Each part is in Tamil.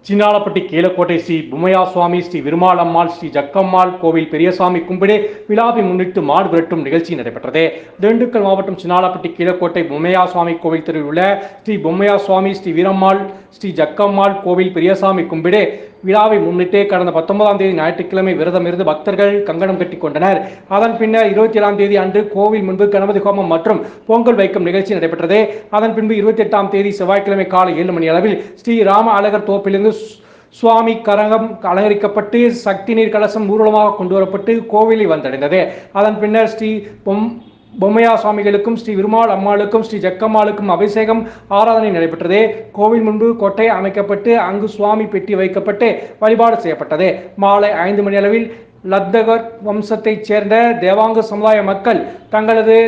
சின்னாளப்பட்டி கீழக்கோட்டை ஸ்ரீ பொம்மையா சுவாமி, ஸ்ரீ விருமாள் அம்மாள், ஸ்ரீ ஜக்கம்மாள் கோவில் பெரியசாமி கும்பிடு விழாவை முன்னிட்டு மாடு விரட்டும் நிகழ்ச்சி நடைபெற்றது. திண்டுக்கல் மாவட்டம் சின்னாளப்பட்டி கீழக்கோட்டை பொம்மையா சுவாமி கோவில் தெருவில் உள்ள ஸ்ரீ பொம்மையா சுவாமி, ஸ்ரீ வீரம்மாள், ஸ்ரீ ஜக்கம்மாள் கோவில் பெரியசாமி கும்பிடு விழாவை முன்னிட்டு கடந்த 19ஆம் தேதி ஞாயிற்றுக்கிழமை விரதம் இருந்து பக்தர்கள் கங்கணம் கட்டி கொண்டனர். அதன் பின்னர் 27ஆம் தேதி அன்று கோவில் முன்பு கணபதி ஹோமம் மற்றும் பொங்கல் வைக்கும் நிகழ்ச்சி நடைபெற்றது. அதன் பின்பு 28ஆம் தேதி செவ்வாய்க்கிழமை காலை 7 மணி அளவில் ஸ்ரீ ராம அழகர் தோப்பிலிருந்து சுவாமி கரகம் அலங்கரிக்கப்பட்டு சக்தி நீர் கலசம் ஊர்வலமாக கொண்டு வரப்பட்டு கோவிலை வந்தடைந்தது. அதன் பின்னர் ஸ்ரீ பொம்மையா சுவாமிகளுக்கும், ஸ்ரீ விருமாள் அம்மாளுக்கும், ஸ்ரீ ஜக்கம்மாளுக்கும் அபிஷேகம் ஆராதனை நடைபெற்றது. கோவில் முன்பு கொட்டை அமைக்கப்பட்டு அங்கு சுவாமி பெட்டி வைக்கப்பட்டு வழிபாடு செய்யப்பட்டது. மாலை 5 மணி அளவில் லத்தகர் வம்சத்தைச் சேர்ந்த தேவாங்க சமுதாய மக்கள் தங்களது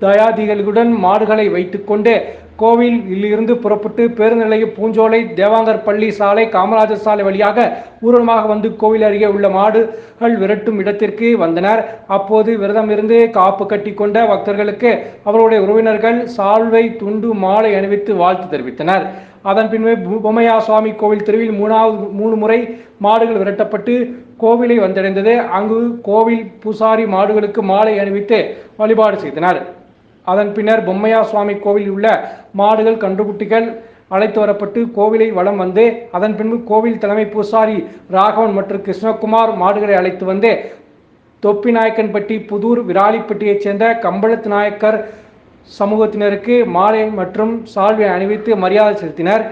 தயாதிகளுடன் மாடுகளை வைத்துக்கொண்டு கோவிலில் இருந்து புறப்பட்டு பேருந்து நிலையம், பூஞ்சோலை, தேவாங்கர் பள்ளி சாலை, காமராஜர் சாலை வழியாக ஊர்வலமாக வந்து கோவில் அருகே உள்ள மாடுகள் விரட்டும் இடத்திற்கு வந்தனர். அப்போது விரதம் இருந்து காப்பு கட்டி கொண்ட பக்தர்களுக்கு அவருடைய உறவினர்கள் சால்வை, துண்டு, மாலை அணிவித்து வாழ்த்து தெரிவித்தனர். அதன் பின்பு பொம்மையா சுவாமி கோவில் தெருவில் 3 முறை மாடுகள் விரட்டப்பட்டு கோவிலை வந்தடைந்தது. அங்கு கோவில் பூசாரி மாடுகளுக்கு மாலை அணிவித்து வழிபாடு செய்தனர். அதன் பின்னர் பொம்மையா சுவாமி கோவில் உள்ள மாடுகள், கன்றுக்குட்டிகள் அழைத்து வரப்பட்டு கோவிலை வலம் வந்து அதன் பின்பு கோவில் தலைமை பூசாரி ராகவன் மற்றும் கிருஷ்ணகுமார் மாடுகளை அழைத்து வந்து தொப்பிநாயக்கன்பட்டி, புதூர், விராலிப்பட்டியைச் சேர்ந்த கம்பளத்து நாயக்கர் சமூகத்தினருக்கு மாலை மற்றும் சால்வை அணிவித்து மரியாதை செலுத்தினர்.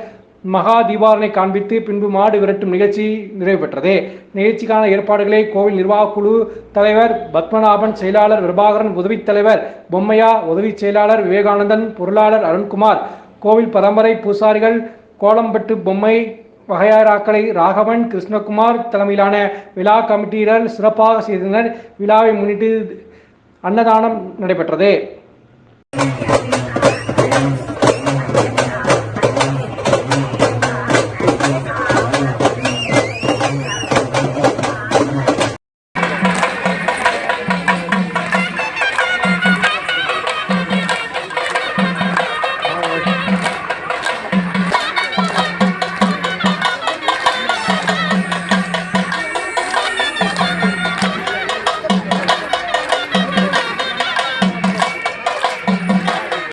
மகா தீபாவளை காண்பித்து பின்பு மாடு விரட்டும் நிகழ்ச்சி நிறைவு பெற்றது. நிகழ்ச்சிக்கான ஏற்பாடுகளை கோவில் நிர்வாக குழு தலைவர் பத்மநாபன், செயலாளர் பிரபாகரன், உதவித் தலைவர் பொம்மையா, உதவி செயலாளர் விவேகானந்தன், பொருளாளர் அருண்குமார், கோவில் பரம்பரை பூசாரிகள் கோலம்பட்டு பொம்மை வகையாராக்களை ராகவன், கிருஷ்ணகுமார் தலைமையிலான விழா கமிட்டியினர் சிறப்பாக செய்தனர். விழாவை முன்னிட்டு அன்னதானம் நடைபெற்றது.